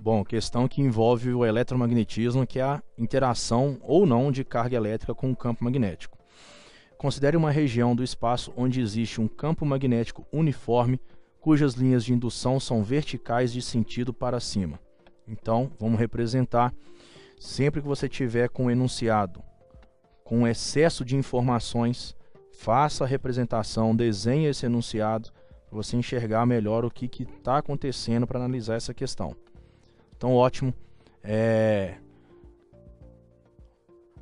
Bom, questão que envolve o eletromagnetismo, que é a interação ou não de carga elétrica com o campo magnético. Considere uma região do espaço onde existe um campo magnético uniforme, cujas linhas de indução são verticais de sentido para cima. Então, vamos representar, sempre que você tiver com o enunciado, com excesso de informações, faça a representação, desenhe esse enunciado, para você enxergar melhor o que está acontecendo para analisar essa questão. Então, ótimo.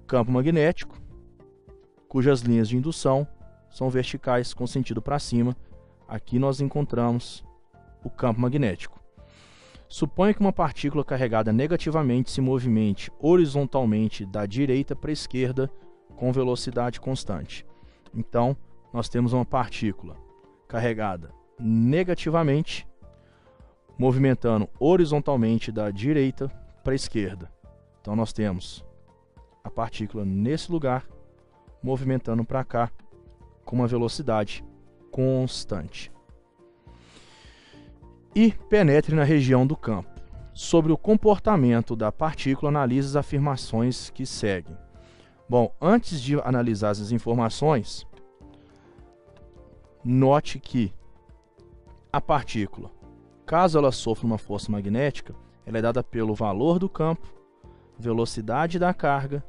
Campo magnético, cujas linhas de indução são verticais com sentido para cima. Aqui nós encontramos o campo magnético. Suponha que uma partícula carregada negativamente se movimente horizontalmente da direita para a esquerda com velocidade constante. Então, nós temos uma partícula carregada negativamente, movimentando horizontalmente da direita para a esquerda. Então, nós temos a partícula nesse lugar, movimentando para cá com uma velocidade constante. E penetre na região do campo. Sobre o comportamento da partícula, analise as afirmações que seguem. Bom, antes de analisar essas informações, note que a partícula, caso ela sofra uma força magnética, ela é dada pelo valor do campo, velocidade da carga,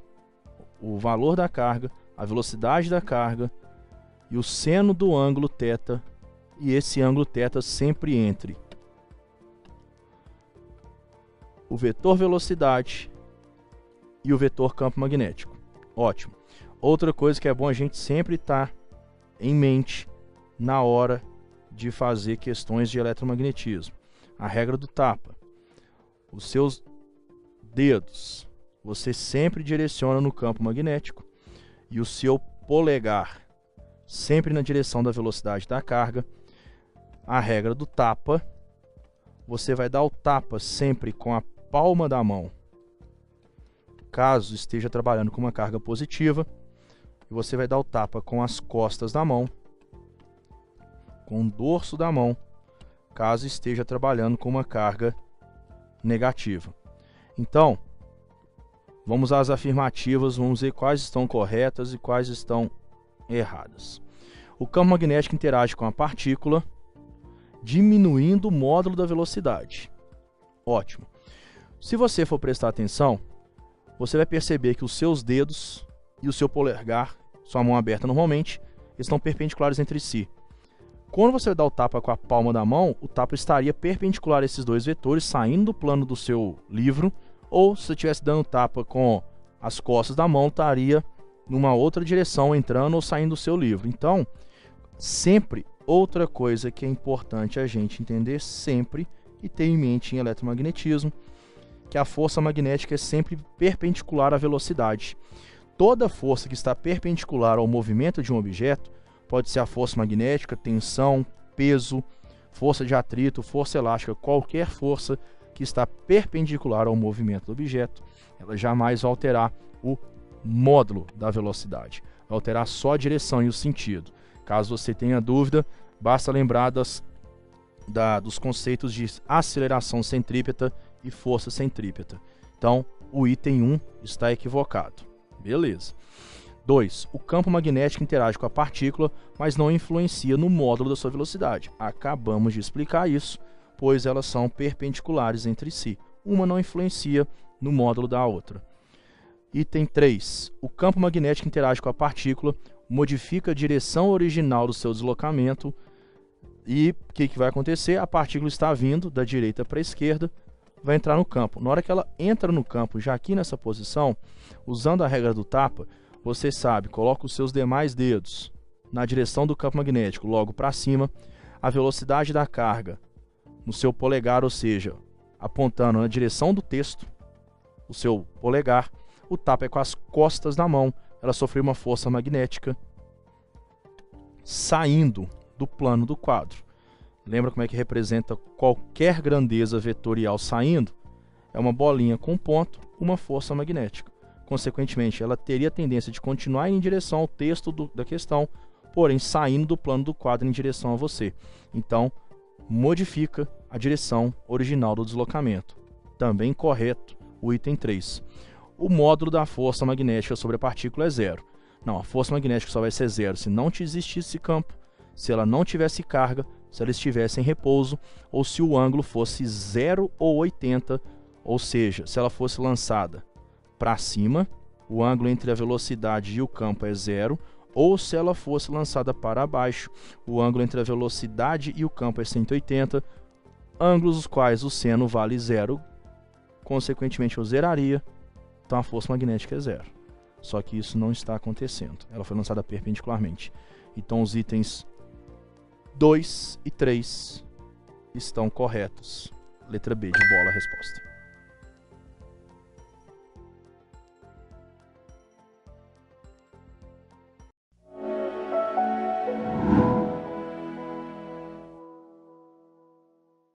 o valor da carga, a velocidade da carga e o seno do ângulo θ, e esse ângulo θ sempre entre o vetor velocidade e o vetor campo magnético. Ótimo. Outra coisa que é bom a gente sempre estar em mente na hora de fazer questões de eletromagnetismo. A regra do tapa. Os seus dedos você sempre direciona no campo magnético e o seu polegar sempre na direção da velocidade da carga. A regra do tapa. Você vai dar o tapa sempre com a palma da mão, caso esteja trabalhando com uma carga positiva, e você vai dar o tapa com as costas da mão, com o dorso da mão, caso esteja trabalhando com uma carga negativa. Então, vamos às afirmativas, vamos ver quais estão corretas e quais estão erradas. O campo magnético interage com a partícula, diminuindo o módulo da velocidade. Ótimo. Se você for prestar atenção, você vai perceber que os seus dedos e o seu polegar, sua mão aberta normalmente, estão perpendiculares entre si. Quando você dá o tapa com a palma da mão, o tapa estaria perpendicular a esses dois vetores, saindo do plano do seu livro, ou se você estivesse dando tapa com as costas da mão, estaria numa outra direção, entrando ou saindo do seu livro. Então, sempre, outra coisa que é importante a gente entender sempre e ter em mente em eletromagnetismo, que a força magnética é sempre perpendicular à velocidade. Toda força que está perpendicular ao movimento de um objeto, pode ser a força magnética, tensão, peso, força de atrito, força elástica, qualquer força que está perpendicular ao movimento do objeto, ela jamais vai alterar o módulo da velocidade, vai alterar só a direção e o sentido. Caso você tenha dúvida, basta lembrar dos conceitos de aceleração centrípeta e força centrípeta. Então, o item 1 está equivocado. Beleza. 2. O campo magnético interage com a partícula, mas não influencia no módulo da sua velocidade. Acabamos de explicar isso, pois elas são perpendiculares entre si. Uma não influencia no módulo da outra. Item 3. O campo magnético interage com a partícula, modifica a direção original do seu deslocamento. E o que vai acontecer? A partícula está vindo da direita para a esquerda, vai entrar no campo. Na hora que ela entra no campo, já aqui nessa posição, usando a regra do tapa, você sabe, coloca os seus demais dedos na direção do campo magnético, logo para cima, a velocidade da carga no seu polegar, ou seja, apontando na direção do texto, o seu polegar, o tapa é com as costas da mão, ela sofreu uma força magnética saindo do plano do quadro. Lembra como é que representa qualquer grandeza vetorial saindo? É uma bolinha com ponto, uma força magnética. Consequentemente, ela teria a tendência de continuar em direção ao texto da questão, porém saindo do plano do quadro em direção a você. Então, modifica a direção original do deslocamento. Também correto o item 3. O módulo da força magnética sobre a partícula é 0. Não, a força magnética só vai ser 0 se não existisse campo, se ela não tivesse carga, se ela estivesse em repouso, ou se o ângulo fosse 0 ou 80, ou seja, se ela fosse lançada para cima, o ângulo entre a velocidade e o campo é 0, ou se ela fosse lançada para baixo, o ângulo entre a velocidade e o campo é 180, ângulos os quais o seno vale 0, consequentemente eu zeraria, então a força magnética é 0. Só que isso não está acontecendo, ela foi lançada perpendicularmente. Então os itens 2 e 3 estão corretos. Letra B de bola a resposta.